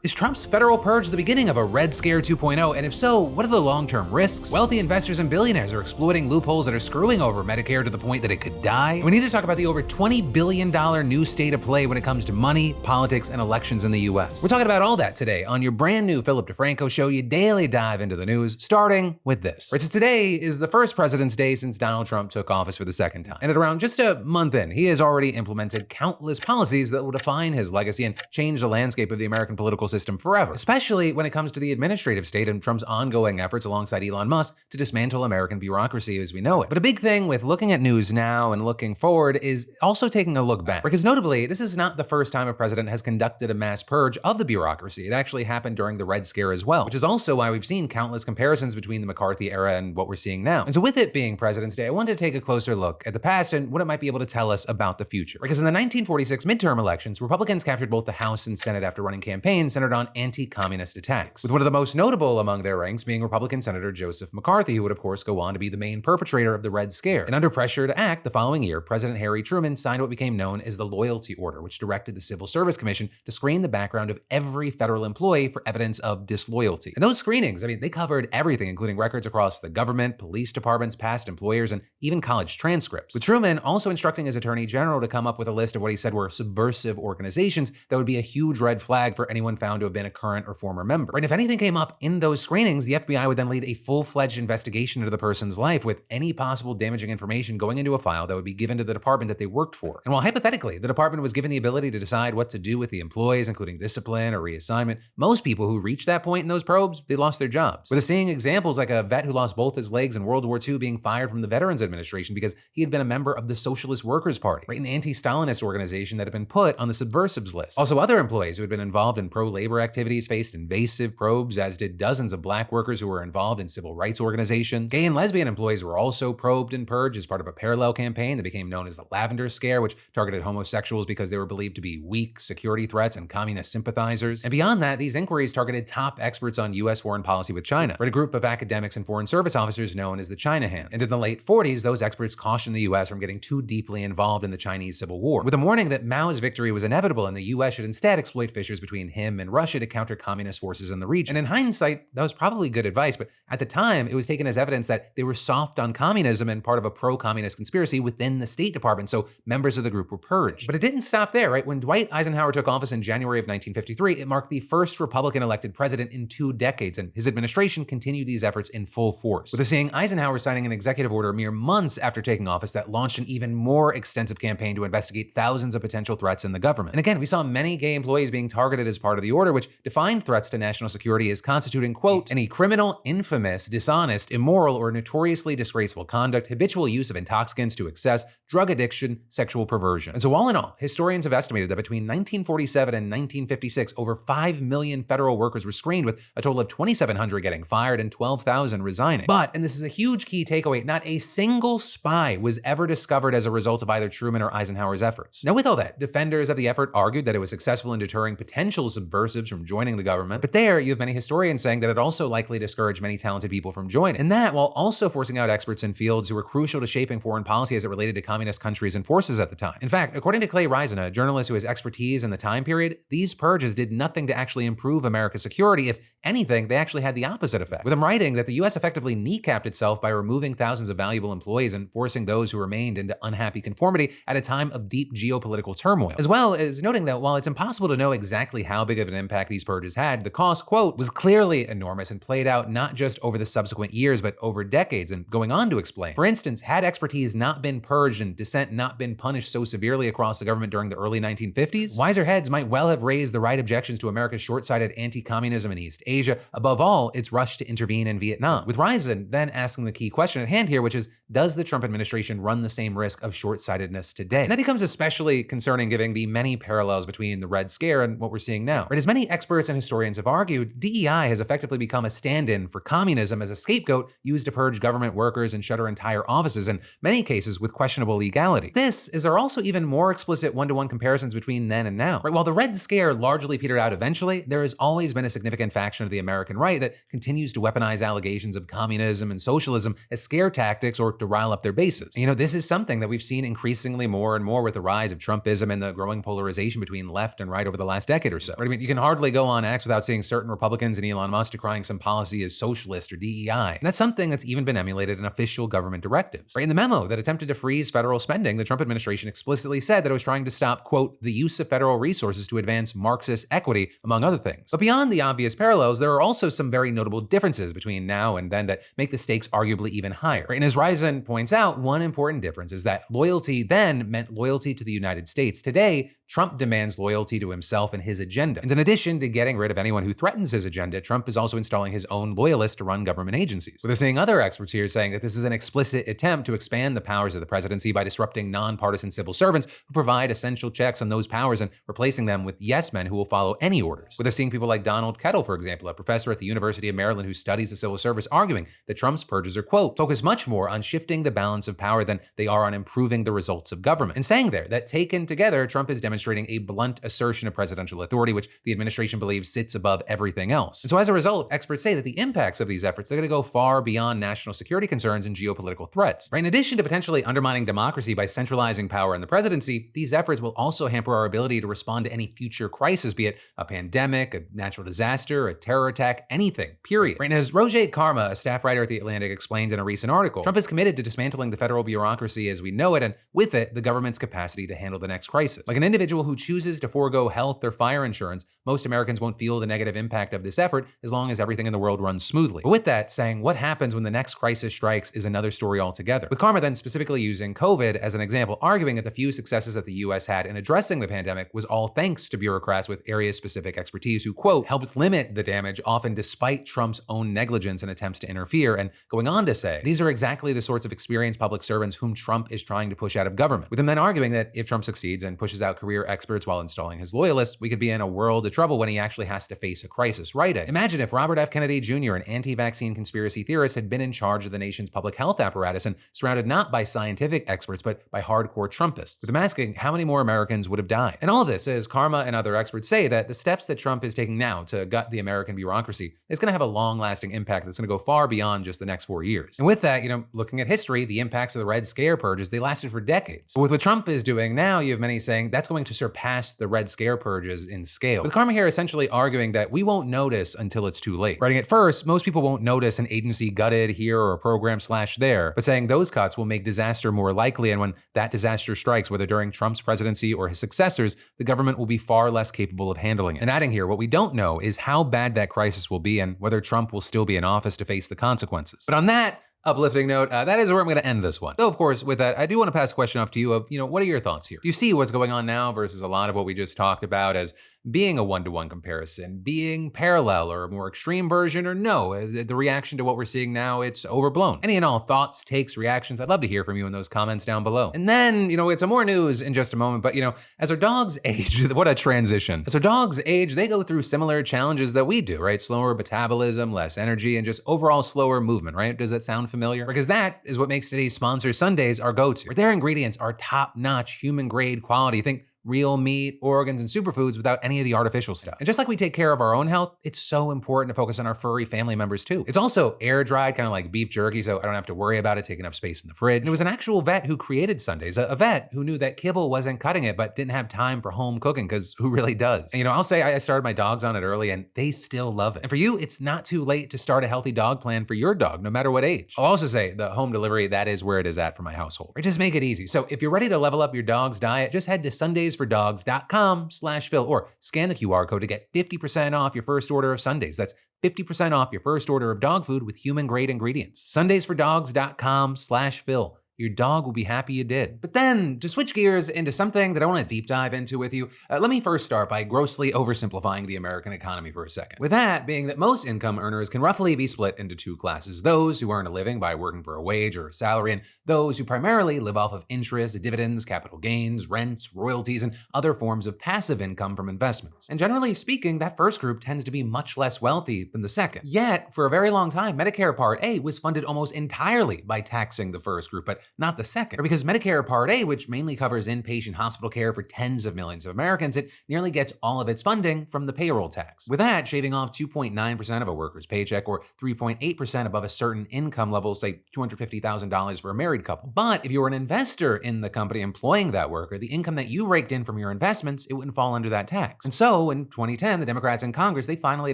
Is Trump's federal purge the beginning of a Red Scare 2.0? And if so, what are the long-term risks? Wealthy investors and billionaires are exploiting loopholes that are screwing over Medicare to the point that it could die. And we need to talk about the over $20 billion new state of play when it comes to money, politics, and elections in the US. We're talking about all that today on your brand new Philip DeFranco show, you daily dive into the news, starting with this. Right, so today is the first President's Day since Donald Trump took office for the second time. And at around just a month in, he has already implemented countless policies that will define his legacy and change the landscape of the American political system forever, especially when it comes to the administrative state and Trump's ongoing efforts alongside Elon Musk to dismantle American bureaucracy as we know it. But a big thing with looking at news now and looking forward is also taking a look back. Because notably, this is not the first time a president has conducted a mass purge of the bureaucracy. It actually happened during the Red Scare as well, which is also why we've seen countless comparisons between the McCarthy era and what we're seeing now. And so with it being President's Day, I wanted to take a closer look at the past and what it might be able to tell us about the future. Because in the 1946 midterm elections, Republicans captured both the House and Senate after running campaigns centered on anti-communist attacks, with one of the most notable among their ranks being Republican Senator Joseph McCarthy, who would of course go on to be the main perpetrator of the Red Scare. And under pressure to act the following year, President Harry Truman signed what became known as the Loyalty Order, which directed the Civil Service Commission to screen the background of every federal employee for evidence of disloyalty. And those screenings, they covered everything, including records across the government, police departments, past employers, and even college transcripts. With Truman also instructing his Attorney General to come up with a list of what he said were subversive organizations that would be a huge red flag for anyone found to have been a current or former member. Right? And if anything came up in those screenings, the FBI would then lead a full-fledged investigation into the person's life, with any possible damaging information going into a file that would be given to the department that they worked for. And while hypothetically, the department was given the ability to decide what to do with the employees, including discipline or reassignment, most people who reached that point in those probes, they lost their jobs. With seeing examples like a vet who lost both his legs in World War II being fired from the Veterans Administration because he had been a member of the Socialist Workers' Party, right, an anti-Stalinist organization that had been put on the subversives list. Also, other employees who had been involved in pro-labor activities faced invasive probes, as did dozens of black workers who were involved in civil rights organizations. Gay and lesbian employees were also probed and purged as part of a parallel campaign that became known as the Lavender Scare, which targeted homosexuals because they were believed to be weak security threats and communist sympathizers. And beyond that, these inquiries targeted top experts on U.S. foreign policy with China, right, a group of academics and foreign service officers known as the China Hands. And in the late 40s, those experts cautioned the U.S. from getting too deeply involved in the Chinese Civil War, with a warning that Mao's victory was inevitable and the U.S. should instead exploit fissures between him and Russia to counter communist forces in the region. And in hindsight, that was probably good advice, but at the time, it was taken as evidence that they were soft on communism and part of a pro-communist conspiracy within the State Department, so members of the group were purged. But it didn't stop there, right? When Dwight Eisenhower took office in January of 1953, it marked the first Republican-elected president in 2 decades, and his administration continued these efforts in full force, with seeing Eisenhower signing an executive order mere months after taking office that launched an even more extensive campaign to investigate thousands of potential threats in the government. And again, we saw many gay employees being targeted as part of the order, which defined threats to national security as constituting, quote, any criminal, infamous, dishonest, immoral, or notoriously disgraceful conduct, habitual use of intoxicants to excess, drug addiction, sexual perversion. And so all in all, historians have estimated that between 1947 and 1956, over 5 million federal workers were screened, with a total of 2,700 getting fired and 12,000 resigning. But, and this is a huge key takeaway, not a single spy was ever discovered as a result of either Truman or Eisenhower's efforts. Now with all that, defenders of the effort argued that it was successful in deterring potential subversives from joining the government, but there you have many historians saying that it also likely discouraged many talented people from joining, and that while also forcing out experts in fields who were crucial to shaping foreign policy as it related to communist countries and forces at the time. In fact, according to Clay Risen, a journalist who has expertise in the time period, these purges did nothing to actually improve America's security. If anything, they actually had the opposite effect, with him writing that the US effectively kneecapped itself by removing thousands of valuable employees and forcing those who remained into unhappy conformity at a time of deep geopolitical turmoil, as well as noting that while it's impossible to know exactly how big of an impact these purges had, the cost, quote, was clearly enormous and played out not just over the subsequent years, but over decades, and going on to explain. For instance, had expertise not been purged and dissent not been punished so severely across the government during the early 1950s, wiser heads might well have raised the right objections to America's short-sighted anti-communism in East Asia, above all, its rush to intervene in Vietnam. With Risen then asking the key question at hand here, which is, does the Trump administration run the same risk of short-sightedness today? And that becomes especially concerning given the many parallels between the Red Scare and what we're seeing now. Right, as many experts and historians have argued, DEI has effectively become a stand-in for communism as a scapegoat used to purge government workers and shutter entire offices, in many cases with questionable legality. This is there are also even more explicit one-to-one comparisons between then and now. Right, while the Red Scare largely petered out eventually, there has always been a significant faction of the American right that continues to weaponize allegations of communism and socialism as scare tactics or to rile up their bases. And, this is something that we've seen increasingly more and more with the rise of Trumpism and the growing polarization between left and right over the last decade or so. Right? I mean, you can hardly go on X without seeing certain Republicans and Elon Musk decrying some policy as socialist or DEI. And that's something that's even been emulated in official government directives. Right? In the memo that attempted to freeze federal spending, the Trump administration explicitly said that it was trying to stop, quote, the use of federal resources to advance Marxist equity, among other things. But beyond the obvious parallels, there are also some very notable differences between now and then that make the stakes arguably even higher. Right? And as Risen points out, one important difference is that loyalty then meant loyalty to the United States. Today, Trump demands loyalty to himself and his agenda. And in addition to getting rid of anyone who threatens his agenda, Trump is also installing his own loyalists to run government agencies. So they're seeing other experts here saying that this is an explicit attempt to expand the powers of the presidency by disrupting nonpartisan civil servants who provide essential checks on those powers and replacing them with yes men who will follow any orders. With us seeing people like Donald Kettle, for example, a professor at the University of Maryland who studies the civil service, arguing that Trump's purges are, quote, focused much more on shifting the balance of power than they are on improving the results of government. And saying there that taken together, Trump is demonstrating a blunt assertion of presidential authority, which the administration believes sits above everything else. And so as a result, experts say that the impacts of these efforts are going to go far beyond national security concerns and geopolitical threats. Right? In addition to potentially undermining democracy by centralizing power in the presidency, these efforts will also hamper our ability to respond to any future crisis, be it a pandemic, a natural disaster, a terror attack, anything, period. Right? And as Roger Karma, a staff writer at The Atlantic, explained in a recent article, Trump is committed to dismantling the federal bureaucracy as we know it, and with it, the government's capacity to handle the next crisis. Like an individual who chooses to forego health or fire insurance, most Americans won't feel the negative impact of this effort as long as everything in the world runs smoothly. But with that, saying what happens when the next crisis strikes is another story altogether. With Karma then specifically using COVID as an example, arguing that the few successes that the US had in addressing the pandemic was all thanks to bureaucrats with area-specific expertise who, quote, helped limit the damage, often despite Trump's own negligence and attempts to interfere, and going on to say, these are exactly the sorts of experienced public servants whom Trump is trying to push out of government. With him then arguing that if Trump succeeds and pushes out career experts while installing his loyalists, we could be in a world of trouble when he actually has to face a crisis. Right? Imagine if Robert F. Kennedy Jr., an anti-vaccine conspiracy theorist, had been in charge of the nation's public health apparatus and surrounded not by scientific experts, but by hardcore Trumpists. With them asking how many more Americans would have died. And all of this, as Karma and other experts say, that the steps that Trump is taking now to gut the American bureaucracy is going to have a long-lasting impact that's going to go far beyond just the next 4 years. And with that, looking at history, the impacts of the Red Scare purges, they lasted for decades. But with what Trump is doing now, you have many saying that's going to surpass the Red Scare purges in scale. With Karma here essentially arguing that we won't notice until it's too late. Writing at first, most people won't notice an agency gutted here or a program slashed there, but saying those cuts will make disaster more likely, and when that disaster strikes, whether during Trump's presidency or his successors, the government will be far less capable of handling it. And adding here, what we don't know is how bad that crisis will be and whether Trump will still be in office to face the consequences. But on that uplifting note, that is where I'm going to end this one. Though, of course, with that, I do want to pass a question off to you of, what are your thoughts here? Do you see what's going on now versus a lot of what we just talked about as being a one-to-one comparison, being parallel or a more extreme version, or no, the reaction to what we're seeing now, it's overblown? Any and all thoughts, takes, reactions, I'd love to hear from you in those comments down below. And then, it's some more news in just a moment, but as our dogs age, what a transition. As our dogs age, they go through similar challenges that we do, right? Slower metabolism, less energy, and just overall slower movement, right? Does that sound familiar? Because that is what makes today's sponsor, Sundays, our go-to. Their ingredients are top-notch, human-grade quality. Think real meat, organs, and superfoods without any of the artificial stuff. And just like we take care of our own health, it's so important to focus on our furry family members too. It's also air dried, kind of like beef jerky, so I don't have to worry about it taking up space in the fridge. And it was an actual vet who created Sundays, a vet who knew that kibble wasn't cutting it, but didn't have time for home cooking, because who really does? And, I'll say I started my dogs on it early and they still love it. And for you, it's not too late to start a healthy dog plan for your dog, no matter what age. I'll also say the home delivery, that is where it is at for my household. Or just make it easy. So if you're ready to level up your dog's diet, just head to sundaysfordogs.com/Phil or scan the QR code to get 50% off your first order of Sundays. That's 50% off your first order of dog food with human grade ingredients. sundaysfordogs.com/Phil. Your dog will be happy you did. But then, to switch gears into something that I want to deep dive into with you, let me first start by grossly oversimplifying the American economy for a second. With that being that most income earners can roughly be split into two classes: those who earn a living by working for a wage or a salary, and those who primarily live off of interest, dividends, capital gains, rents, royalties, and other forms of passive income from investments. And generally speaking, that first group tends to be much less wealthy than the second. Yet, for a very long time, Medicare Part A was funded almost entirely by taxing the first group, but not the second. Or because Medicare Part A, which mainly covers inpatient hospital care for tens of millions of Americans, it nearly gets all of its funding from the payroll tax. With that, shaving off 2.9% of a worker's paycheck or 3.8% above a certain income level, say $250,000 for a married couple. But if you were an investor in the company employing that worker, the income that you raked in from your investments, it wouldn't fall under that tax. And so in 2010, the Democrats in Congress, they finally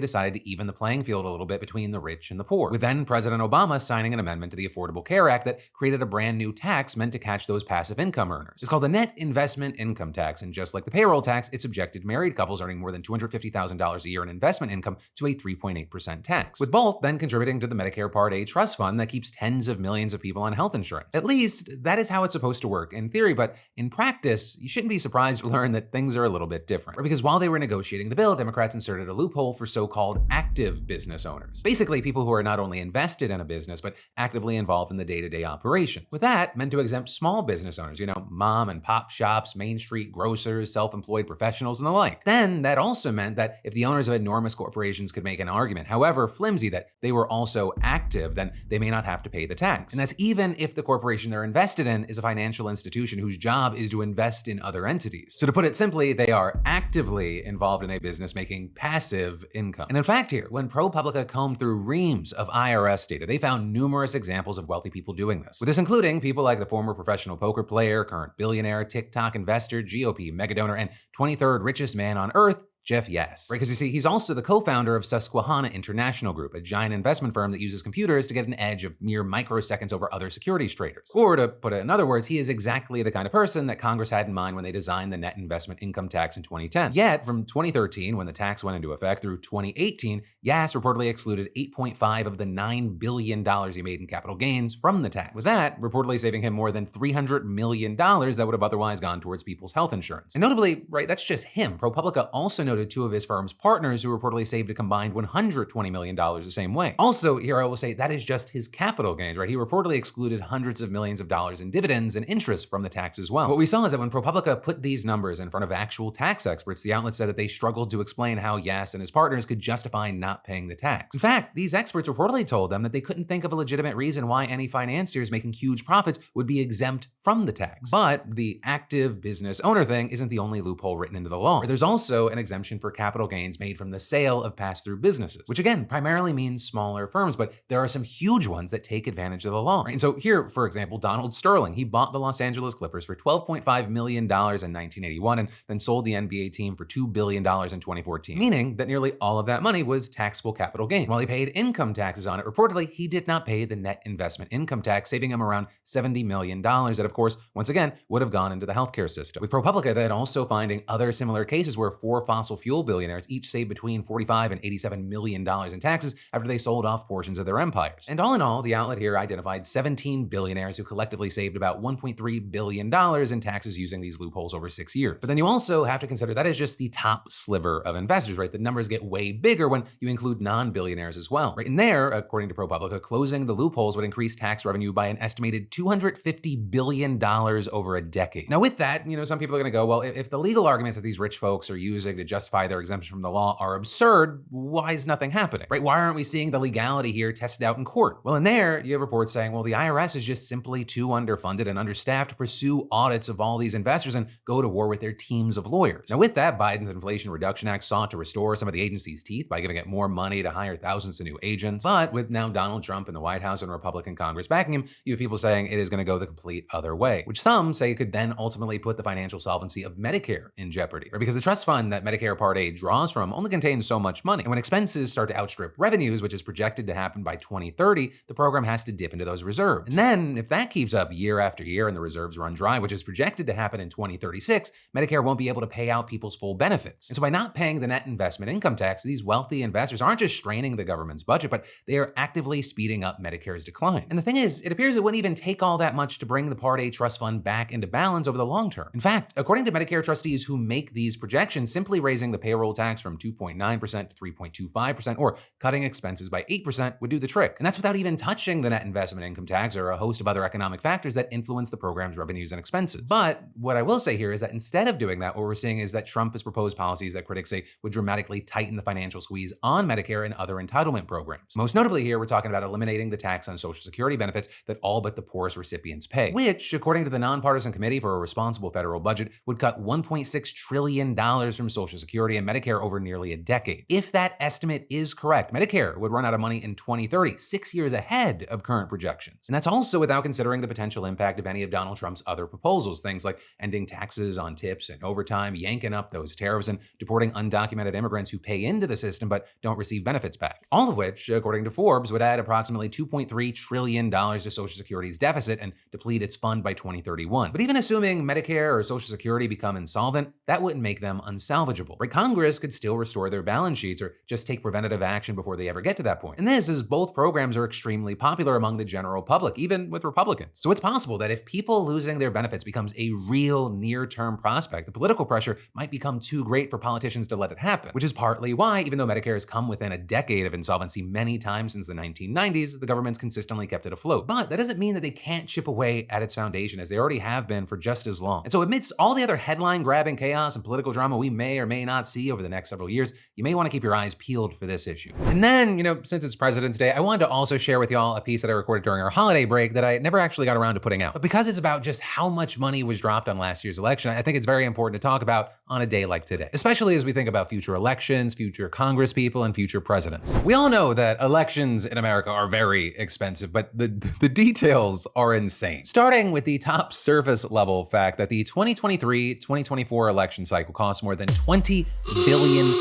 decided to even the playing field a little bit between the rich and the poor, with then President Obama signing an amendment to the Affordable Care Act that created a brand new tax meant to catch those passive income earners. It's called the net investment income tax, and just like the payroll tax, it subjected married couples earning more than $250,000 a year in investment income to a 3.8% tax, with both then contributing to the Medicare Part A trust fund that keeps tens of millions of people on health insurance. At least, that is how it's supposed to work in theory, but in practice, you shouldn't be surprised to learn that things are a little bit different. Because while they were negotiating the bill, Democrats inserted a loophole for so-called active business owners. Basically, people who are not only invested in a business, but actively involved in the day-to-day operations. With that, meant to exempt small business owners, mom and pop shops, Main Street grocers, self-employed professionals, and the like. Then, that also meant that if the owners of enormous corporations could make an argument, however flimsy, that they were also active, then they may not have to pay the tax. And that's even if the corporation they're invested in is a financial institution whose job is to invest in other entities. So to put it simply, they are actively involved in a business making passive income. And in fact here, when ProPublica combed through reams of IRS data, they found numerous examples of wealthy people doing this. With this including people like the former professional poker player, current billionaire, TikTok investor, GOP megadonor, and 23rd richest man on earth, Jeff Yass. Right, because you see, he's also the co-founder of Susquehanna International Group, a giant investment firm that uses computers to get an edge of mere microseconds over other securities traders. Or to put it in other words, he is exactly the kind of person that Congress had in mind when they designed the net investment income tax in 2010. Yet, from 2013, when the tax went into effect, through 2018, Yass reportedly excluded 8.5 of the $9 billion he made in capital gains from the tax. With that, reportedly saving him more than $300 million that would have otherwise gone towards people's health insurance. And notably, right, that's just him. ProPublica also noted two of his firm's partners who reportedly saved a combined $120 million the same way. Also, here I will say that is just his capital gains, right? He reportedly excluded hundreds of millions of dollars in dividends and interest from the tax as well. What we saw is that when ProPublica put these numbers in front of actual tax experts, the outlet said that they struggled to explain how Yass and his partners could justify not paying the tax. In fact, these experts reportedly told them that they couldn't think of a legitimate reason why any financiers making huge profits would be exempt from the tax. But the active business owner thing isn't the only loophole written into the law. There's also an exemption for capital gains made from the sale of pass-through businesses, which again primarily means smaller firms, but there are some huge ones that take advantage of the law. Right? And so here, for example, Donald Sterling, he bought the Los Angeles Clippers for $12.5 million in 1981 and then sold the NBA team for $2 billion in 2014, meaning that nearly all of that money was taxable capital gain. While he paid income taxes on it, reportedly, he did not pay the net investment income tax, saving him around $70 million that, of course, once again, would have gone into the healthcare system. With ProPublica then also finding other similar cases where 4 fossil fuel billionaires each saved between $45 and $87 million in taxes after they sold off portions of their empires. And all in all, the outlet here identified 17 billionaires who collectively saved about $1.3 billion in taxes using these loopholes over 6 years. But then you also have to consider that is just the top sliver of investors, right? The numbers get way bigger when you include non-billionaires as well, right? And there, according to ProPublica, closing the loopholes would increase tax revenue by an estimated $250 billion over a decade. Now with that, some people are gonna go, well, if the legal arguments that these rich folks are using to justify their exemption from the law are absurd, why is nothing happening, right? Why aren't we seeing the legality here tested out in court? Well, in there, you have reports saying, well, the IRS is just simply too underfunded and understaffed to pursue audits of all these investors and go to war with their teams of lawyers. Now with that, Biden's Inflation Reduction Act sought to restore some of the agency's teeth by giving it more money to hire thousands of new agents. But with now Donald Trump in the White House and Republican Congress backing him, you have people saying it is gonna go the complete other way, which some say could then ultimately put the financial solvency of Medicare in jeopardy, right? Because the trust fund that Medicare Part A draws from only contains so much money. And when expenses start to outstrip revenues, which is projected to happen by 2030, the program has to dip into those reserves. And then if that keeps up year after year and the reserves run dry, which is projected to happen in 2036, Medicare won't be able to pay out people's full benefits. And so by not paying the net investment income tax, these wealthy investors aren't just straining the government's budget, but they are actively speeding up Medicare's decline. And the thing is, it appears it wouldn't even take all that much to bring the Part A trust fund back into balance over the long term. In fact, according to Medicare trustees who make these projections, simply raising raising the payroll tax from 2.9% to 3.25%, or cutting expenses by 8% would do the trick. And that's without even touching the net investment income tax or a host of other economic factors that influence the program's revenues and expenses. But what I will say here is that instead of doing that, what we're seeing is that Trump has proposed policies that critics say would dramatically tighten the financial squeeze on Medicare and other entitlement programs. Most notably here, we're talking about eliminating the tax on Social Security benefits that all but the poorest recipients pay, which, according to the Nonpartisan Committee for a Responsible Federal Budget, would cut $1.6 trillion from Social Security and Medicare over nearly a decade. If that estimate is correct, Medicare would run out of money in 2030, 6 years ahead of current projections. And that's also without considering the potential impact of any of Donald Trump's other proposals, things like ending taxes on tips and overtime, yanking up those tariffs, and deporting undocumented immigrants who pay into the system but don't receive benefits back. All of which, according to Forbes, would add approximately $2.3 trillion to Social Security's deficit and deplete its fund by 2031. But even assuming Medicare or Social Security become insolvent, that wouldn't make them unsalvageable. Right? Congress could still restore their balance sheets or just take preventative action before they ever get to that point. And this is both programs are extremely popular among the general public, even with Republicans. So it's possible that if people losing their benefits becomes a real near-term prospect, the political pressure might become too great for politicians to let it happen, which is partly why, even though Medicare has come within a decade of insolvency many times since the 1990s, the government's consistently kept it afloat. But that doesn't mean that they can't chip away at its foundation, as they already have been for just as long. And so amidst all the other headline-grabbing chaos and political drama we may or may not see over the next several years, you may want to keep your eyes peeled for this issue. And then, since it's President's Day, I wanted to also share with y'all a piece that I recorded during our holiday break that I never actually got around to putting out. But because it's about just how much money was dropped on last year's election, I think it's very important to talk about on a day like today, especially as we think about future elections, future Congress people, and future presidents. We all know that elections in America are very expensive, but the details are insane. Starting with the top surface level fact that the 2023-2024 election cycle cost more than $20 billion.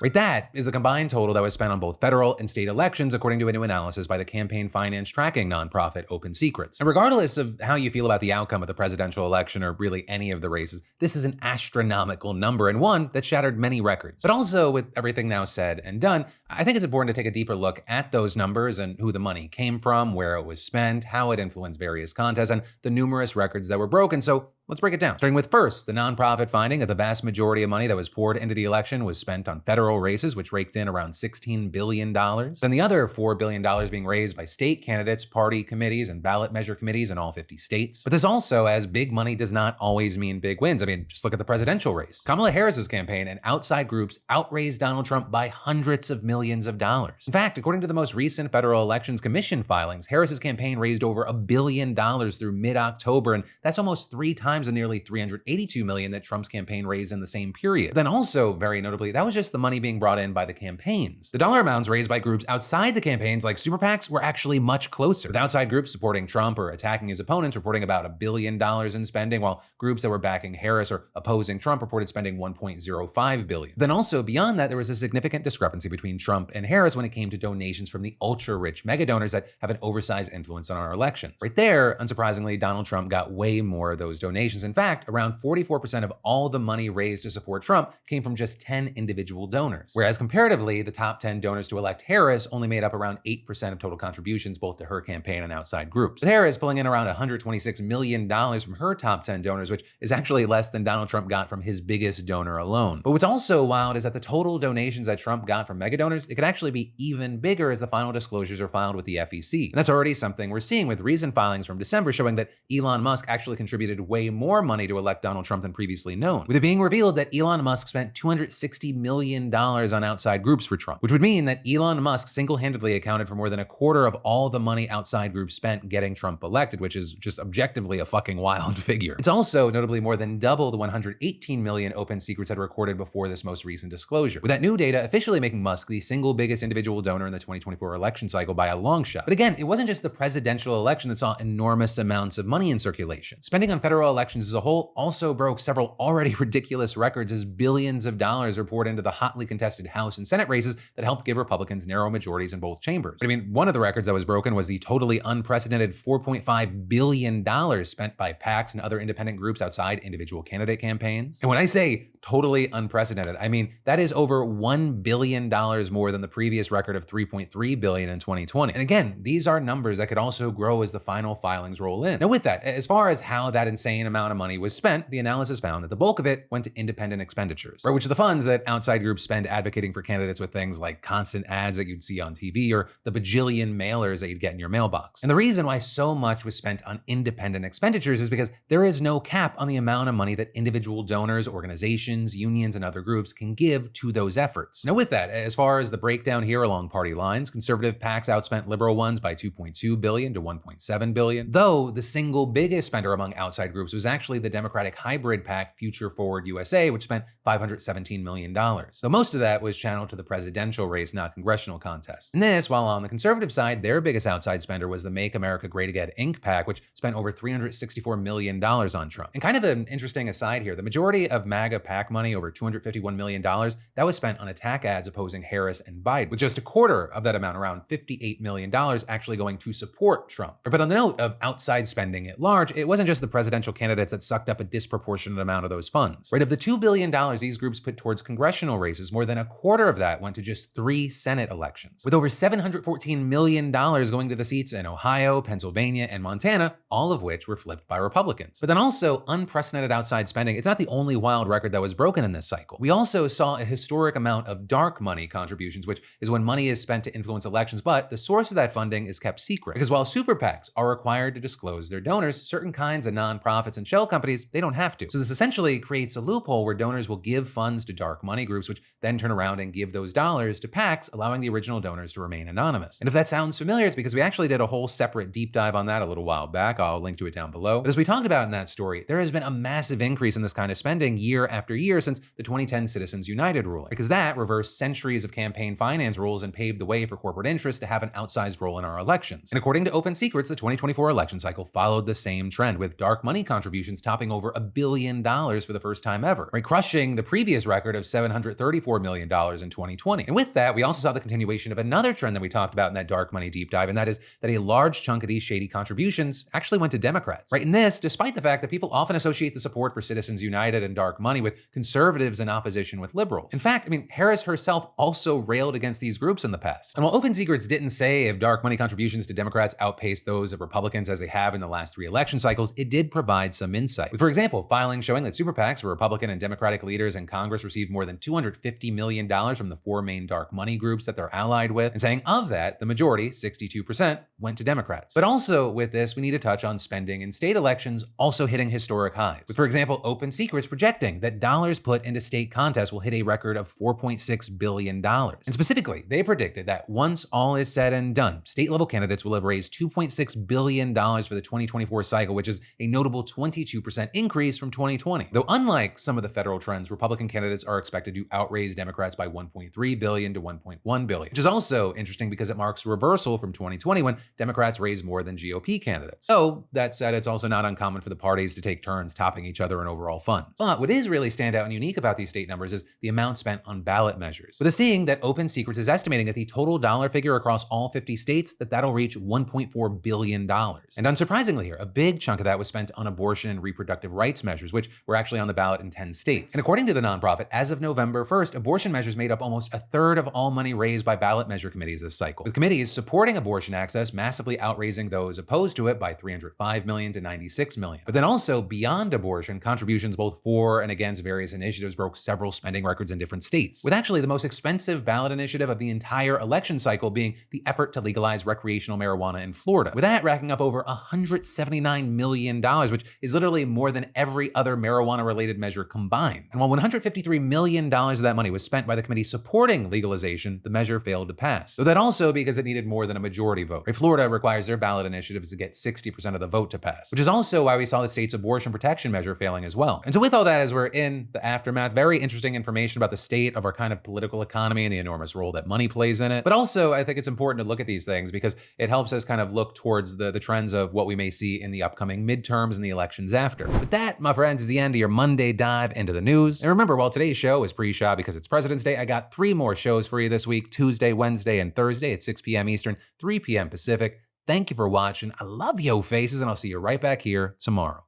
Right, that is the combined total that was spent on both federal and state elections, according to a new analysis by the campaign finance tracking nonprofit Open Secrets. And regardless of how you feel about the outcome of the presidential election or really any of the races, this is an astronomical number and one that shattered many records. But also, with everything now said and done, I think it's important to take a deeper look at those numbers and who the money came from, where it was spent, how it influenced various contests, and the numerous records that were broken. So let's break it down. Starting with first, the nonprofit finding that the vast majority of money that was poured into the election was spent on federal races, which raked in around $16 billion. Then the other $4 billion being raised by state candidates, party committees, and ballot measure committees in all 50 states. But this also, as big money does not always mean big wins. I mean, just look at the presidential race. Kamala Harris's campaign and outside groups outraised Donald Trump by hundreds of millions of dollars. In fact, according to the most recent Federal Elections Commission filings, Harris's campaign raised over $1 billion through mid-October, and that's almost 3 times the nearly $382 million that Trump's campaign raised in the same period. But then also, very notably, that was just the money being brought in by the campaigns. The dollar amounts raised by groups outside the campaigns, like super PACs, were actually much closer, with outside groups supporting Trump or attacking his opponents reporting about $1 billion in spending, while groups that were backing Harris or opposing Trump reported spending $1.05 billion. Then also, beyond that, there was a significant discrepancy between Trump and Harris when it came to donations from the ultra-rich mega donors that have an oversized influence on our elections. Right there, unsurprisingly, Donald Trump got way more of those donations. In fact, around 44% of all the money raised to support Trump came from just 10 individual donors. Whereas comparatively, the top 10 donors to elect Harris only made up around 8% of total contributions both to her campaign and outside groups, with Harris pulling in around $126 million from her top 10 donors, which is actually less than Donald Trump got from his biggest donor alone. But what's also wild is that the total donations that Trump got from mega donors, it could actually be even bigger as the final disclosures are filed with the FEC. And that's already something we're seeing with recent filings from December showing that Elon Musk actually contributed way more money to elect Donald Trump than previously known, with it being revealed that Elon Musk spent $260 million on outside groups for Trump, which would mean that Elon Musk single-handedly accounted for more than a quarter of all the money outside groups spent getting Trump elected, which is just objectively a fucking wild figure. It's also notably more than double the $118 million Open Secrets had recorded before this most recent disclosure, with that new data officially making Musk the single biggest individual donor in the 2024 election cycle by a long shot. But again, it wasn't just the presidential election that saw enormous amounts of money in circulation. Spending on federal elections as a whole also broke several already ridiculous records as billions of dollars were poured into the hotly contested House and Senate races that helped give Republicans narrow majorities in both chambers. But I mean, one of the records that was broken was the totally unprecedented $4.5 billion spent by PACs and other independent groups outside individual candidate campaigns. And when I say totally unprecedented. I mean, that is over $1 billion more than the previous record of $3.3 billion in 2020. And again, these are numbers that could also grow as the final filings roll in. Now with that, as far as how that insane amount of money was spent, the analysis found that the bulk of it went to independent expenditures, right, which are the funds that outside groups spend advocating for candidates with things like constant ads that you'd see on TV or the bajillion mailers that you'd get in your mailbox. And the reason why so much was spent on independent expenditures is because there is no cap on the amount of money that individual donors, organizations, unions, and other groups can give to those efforts. Now with that, as far as the breakdown here along party lines, conservative PACs outspent liberal ones by $2.2 billion to $1.7 billion, though the single biggest spender among outside groups was actually the Democratic hybrid PAC Future Forward USA, which spent $517 million. Though most of that was channeled to the presidential race, not congressional contests. And this, while on the conservative side, their biggest outside spender was the Make America Great Again Inc. PAC, which spent over $364 million on Trump. And kind of an interesting aside here, the majority of MAGA PAC money, over $251 million, that was spent on attack ads opposing Harris and Biden, with just a quarter of that amount, around $58 million, actually going to support Trump. But on the note of outside spending at large, it wasn't just the presidential candidates that sucked up a disproportionate amount of those funds. Right, of the $2 billion these groups put towards congressional races, more than a quarter of that went to just 3 Senate elections, with over $714 million going to the seats in Ohio, Pennsylvania, and Montana, all of which were flipped by Republicans. But then also, unprecedented outside spending, it's not the only wild record that was broken in this cycle. We also saw a historic amount of dark money contributions, which is when money is spent to influence elections, but the source of that funding is kept secret. Because while super PACs are required to disclose their donors, certain kinds of nonprofits and shell companies, they don't have to. So this essentially creates a loophole where donors will give funds to dark money groups, which then turn around and give those dollars to PACs, allowing the original donors to remain anonymous. And if that sounds familiar, it's because we actually did a whole separate deep dive on that a little while back. I'll link to it down below. But as we talked about in that story, there has been a massive increase in this kind of spending year after year since the 2010 Citizens United ruling, because that reversed centuries of campaign finance rules and paved the way for corporate interests to have an outsized role in our elections. And according to Open Secrets, the 2024 election cycle followed the same trend, with dark money contributions topping over $1 billion for the first time ever, right, crushing the previous record of $734 million in 2020. And with that, we also saw the continuation of another trend that we talked about in that dark money deep dive, and that is that a large chunk of these shady contributions actually went to Democrats, right? And this, despite the fact that people often associate the support for Citizens United and dark money with conservatives in opposition with liberals. In fact, Harris herself also railed against these groups in the past. And while Open Secrets didn't say if dark money contributions to Democrats outpaced those of Republicans as they have in the last 3 election cycles, it did provide some insight. With, for example, filings showing that super PACs for Republican and Democratic leaders in Congress received more than $250 million from the 4 main dark money groups that they're allied with, and saying of that, the majority, 62%, went to Democrats. But also with this, we need to touch on spending in state elections also hitting historic highs. With, for example, Open Secrets projecting that dollars put into state contests will hit a record of $4.6 billion. And specifically, they predicted that once all is said and done, state-level candidates will have raised $2.6 billion for the 2024 cycle, which is a notable 22% increase from 2020. Though unlike some of the federal trends, Republican candidates are expected to outraise Democrats by $1.3 billion to $1.1 billion, which is also interesting because it marks a reversal from 2020 when Democrats raised more than GOP candidates. So that said, it's also not uncommon for the parties to take turns topping each other in overall funds. But what is really standout and unique about these state numbers is the amount spent on ballot measures, with a seeing that Open Secrets is estimating that the total dollar figure across all 50 states, that'll reach $1.4 billion. And unsurprisingly here, a big chunk of that was spent on abortion and reproductive rights measures, which were actually on the ballot in 10 states. And according to the nonprofit, as of November 1st, abortion measures made up almost a third of all money raised by ballot measure committees this cycle, with committees supporting abortion access massively outraising those opposed to it by $305 million to $96 million. But then also beyond abortion, contributions both for and against various initiatives broke several spending records in different states, with actually the most expensive ballot initiative of the entire election cycle being the effort to legalize recreational marijuana in Florida, with that racking up over $179 million, which is literally more than every other marijuana-related measure combined. And while $153 million of that money was spent by the committee supporting legalization, the measure failed to pass. So that also because it needed more than a majority vote. Florida requires their ballot initiatives to get 60% of the vote to pass, which is also why we saw the state's abortion protection measure failing as well. And so with all that, as we're in the aftermath, very interesting information about the state of our kind of political economy and the enormous role that money plays in it. But also, I think it's important to look at these things because it helps us kind of look towards the trends of what we may see in the upcoming midterms and the elections after. But that, my friends, is the end of your Monday dive into the news. And remember, while today's show is pre-shot because it's President's Day, I got 3 more shows for you this week, Tuesday, Wednesday, and Thursday at 6 p.m. Eastern, 3 p.m. Pacific. Thank you for watching. I love yo faces, and I'll see you right back here tomorrow.